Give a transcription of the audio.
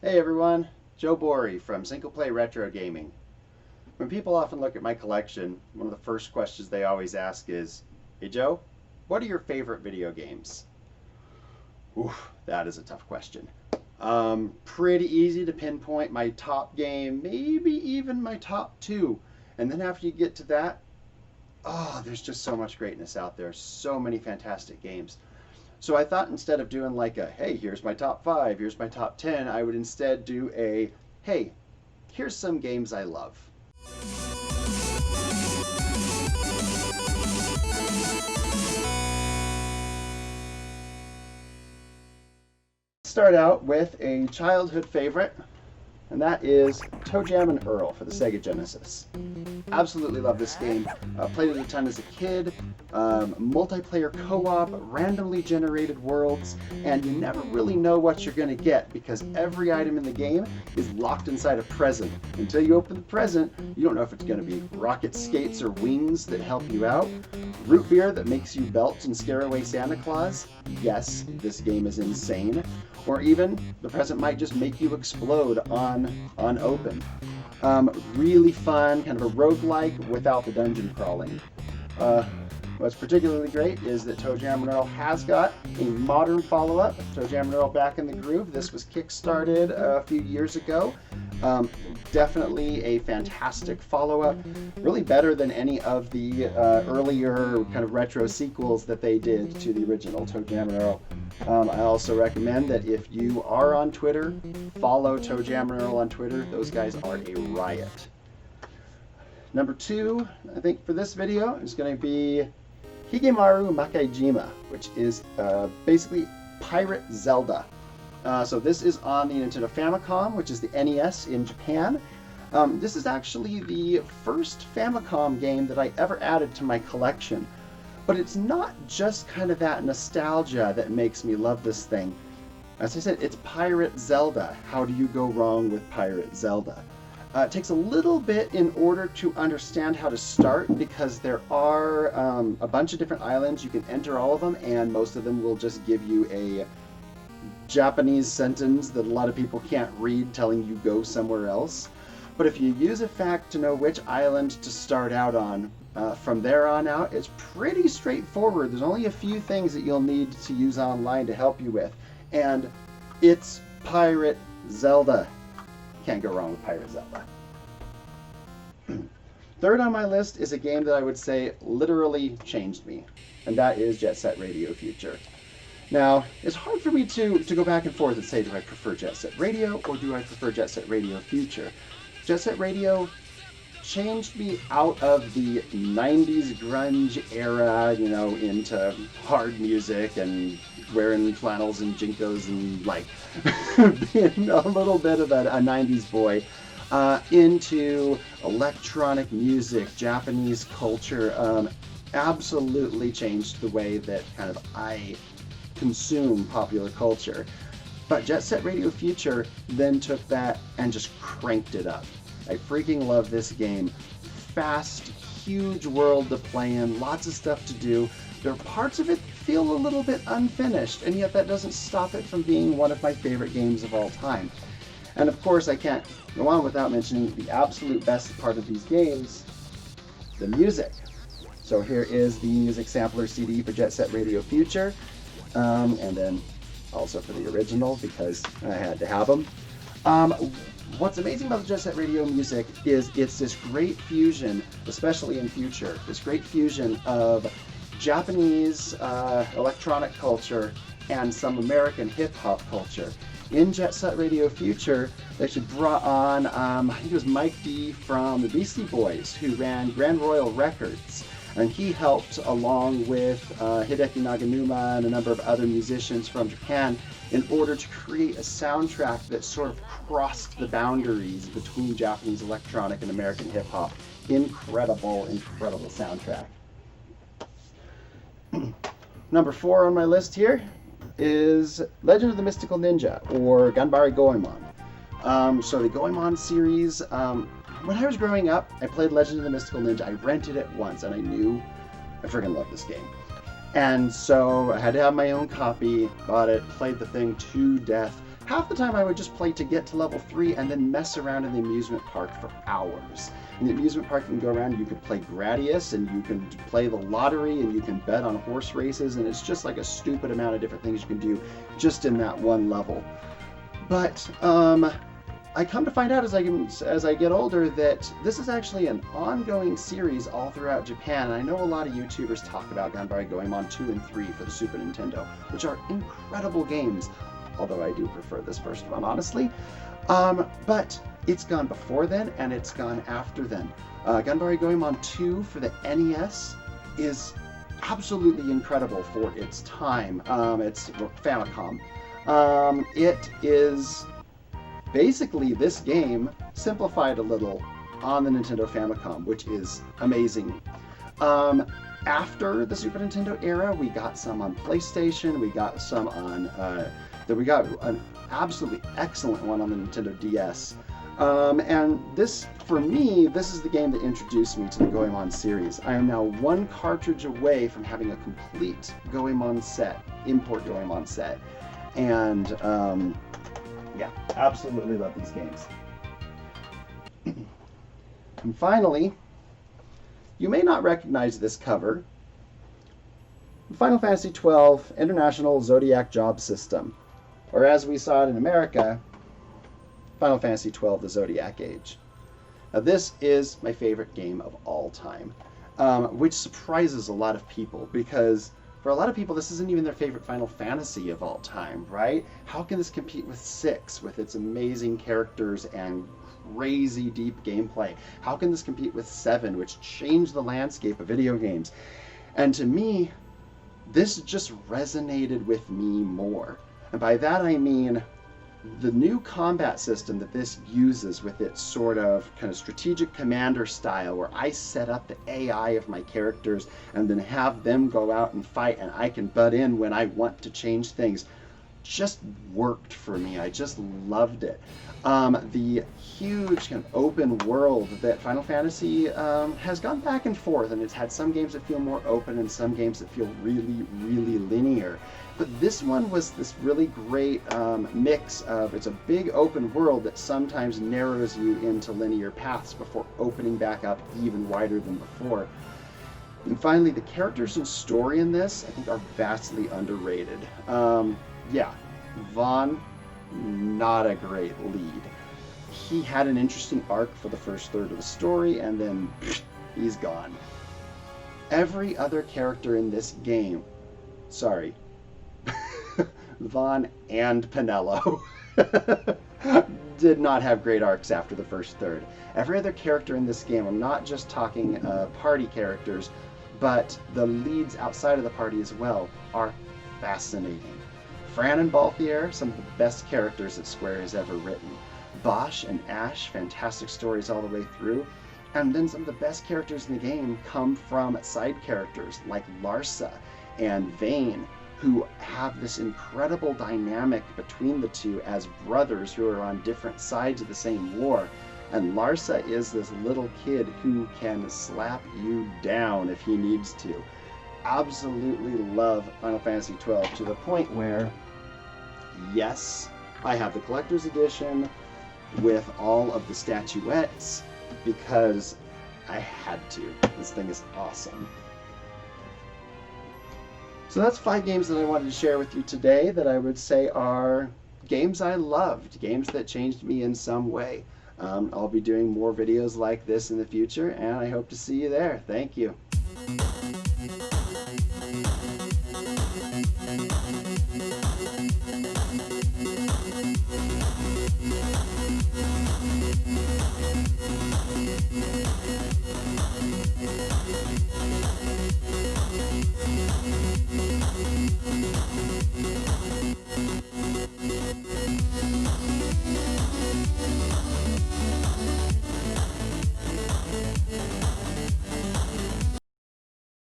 Hey everyone, Joe Borey from Syncoplay Retro Gaming. When people often look at my collection, one of the first questions they always ask is, "Hey Joe, what are your favorite video games?" Oof, that is a tough question. Pretty easy to pinpoint my top game, maybe even my top two. And then after you get to that, oh, there's just so much greatness out there, so many fantastic games. So I thought instead of doing like a, hey, here's my top five, here's my top 10, I would instead do a, hey, here's some games I love. Start out with a childhood favorite, and that is Toe Jam and Earl for the Sega Genesis. Absolutely love this game. Played it a ton as a kid. Multiplayer co-op, randomly generated worlds, and you never really know what you're going to get because every item in the game is locked inside a present. Until you open the present, you don't know if it's going to be rocket skates or wings that help you out, root beer that makes you belt and scare away Santa Claus. Yes, this game is insane. Or even the present might just make you explode on open. Really fun, kind of a roguelike without the dungeon crawling. What's particularly great is that Toe Jam and Earl has got a modern follow-up, Toe Jam and Earl Back in the Groove. This was kickstarted a few years ago. Definitely a fantastic follow-up, really better than any of the earlier kind of retro sequels that they did to the original Toe Jam and Earl. I also recommend that if you are on Twitter, follow Toe Jam and Earl on Twitter. Those guys are a riot. Number two, I think for this video, is going to be Higemaru Makaijima, which is basically Pirate Zelda. So this is on the Nintendo Famicom, which is the NES in Japan. This is actually the first Famicom game that I ever added to my collection. But it's not just kind of that nostalgia that makes me love this thing. As I said, it's Pirate Zelda. How do you go wrong with Pirate Zelda? It takes a little bit in order to understand how to start because there are a bunch of different islands. You can enter all of them, and most of them will just give you a Japanese sentence that a lot of people can't read telling you go somewhere else. But if you use a fact to know which island to start out on, from there on out, it's pretty straightforward. There's only a few things that you'll need to use online to help you with. And it's Pirate Zelda. Can't go wrong with Pirate Zelda. Third on my list is a game that I would say literally changed me, and that is Jet Set Radio Future. Now, it's hard for me to go back and forth and say, do I prefer Jet Set Radio or do I prefer Jet Set Radio Future? Jet Set Radio changed me out of the 90s grunge era, you know, into hard music and wearing flannels and jinkos and like being a little bit of a 90s boy, into electronic music, Japanese culture. Absolutely changed the way that kind of I consume popular culture. But Jet Set Radio Future then took that and just cranked it up. I freaking love this game. Fast, huge world to play in, lots of stuff to do. There are parts of it that feel a little bit unfinished, and yet that doesn't stop it from being one of my favorite games of all time. And of course, I can't go on without mentioning the absolute best part of these games, the music. So here is the music sampler CD for Jet Set Radio Future, and then also for the original because I had to have them. What's amazing about the Jet Set Radio music is it's this great fusion, especially in Future, this great fusion of Japanese electronic culture and some American hip-hop culture. In Jet Set Radio Future, they actually brought on, I think it was Mike D from the Beastie Boys, who ran Grand Royal Records. And he helped, along with Hideki Naganuma and a number of other musicians from Japan, in order to create a soundtrack that sort of crossed the boundaries between Japanese electronic and American hip-hop. Incredible, incredible soundtrack. Number 4 on my list here is Legend of the Mystical Ninja, or Ganbare Goemon. So the Goemon series, when I was growing up, I played Legend of the Mystical Ninja. I rented it once, and I knew I freaking loved this game. And so I had to have my own copy, bought it, played the thing to death, half the time I would just play to get to level 3 and then mess around in the amusement park for hours. In the amusement park, you can go around, you can play Gradius, and you can play the lottery, and you can bet on horse races, and it's just like a stupid amount of different things you can do just in that one level. But I come to find out as I get older that this is actually an ongoing series all throughout Japan, and I know a lot of YouTubers talk about Ganbare Goemon 2 and 3 for the Super Nintendo, which are incredible games, although I do prefer this first one, honestly. But it's gone before then, and it's gone after then. Ganbare Goemon 2 for the NES is absolutely incredible for its time. It's Famicom. It is basically this game simplified a little on the Nintendo Famicom, which is amazing. After the Super Nintendo era, we got some on PlayStation, we got some on, we got an absolutely excellent one on the Nintendo DS. And this, for me, this is the game that introduced me to the Goemon series. I am now one cartridge away from having a complete Goemon set, import Goemon set. And, yeah, absolutely love these games. And finally, you may not recognize this cover. Final Fantasy XII International Zodiac Job System, or as we saw it in America, Final Fantasy XII The Zodiac Age. Now this is my favorite game of all time, which surprises a lot of people, because for a lot of people, this isn't even their favorite Final Fantasy of all time, right? How can this compete with 6, with its amazing characters and crazy deep gameplay? How can this compete with 7, which changed the landscape of video games? And to me, this just resonated with me more. And by that I mean the new combat system that this uses with its sort of kind of strategic commander style, where I set up the AI of my characters and then have them go out and fight, and I can butt in when I want to change things, just worked for me. I just loved it. The huge kind of open world that Final Fantasy has gone back and forth, and it's had some games that feel more open and some games that feel really, really linear. But this one was this really great mix of, it's a big open world that sometimes narrows you into linear paths before opening back up even wider than before. And finally, the characters and story in this, I think, are vastly underrated. Yeah, Vaughn, not a great lead. He had an interesting arc for the first third of the story, and then he's gone. Every other character in this game, sorry, Vaughn and Penelo did not have great arcs after the first third. Every other character in this game, I'm not just talking party characters, but the leads outside of the party as well, are fascinating. Fran and Balthier, some of the best characters that Square has ever written. Bosch and Ash, fantastic stories all the way through. And then some of the best characters in the game come from side characters like Larsa and Vane, who have this incredible dynamic between the two as brothers who are on different sides of the same war. And Larsa is this little kid who can slap you down if he needs to. Absolutely love Final Fantasy XII to the point where, yes, I have the collector's edition with all of the statuettes because I had to. This thing is awesome. So that's 5 games that I wanted to share with you today that I would say are games I loved, games that changed me in some way. I'll be doing more videos like this in the future, and I hope to see you there. Thank you.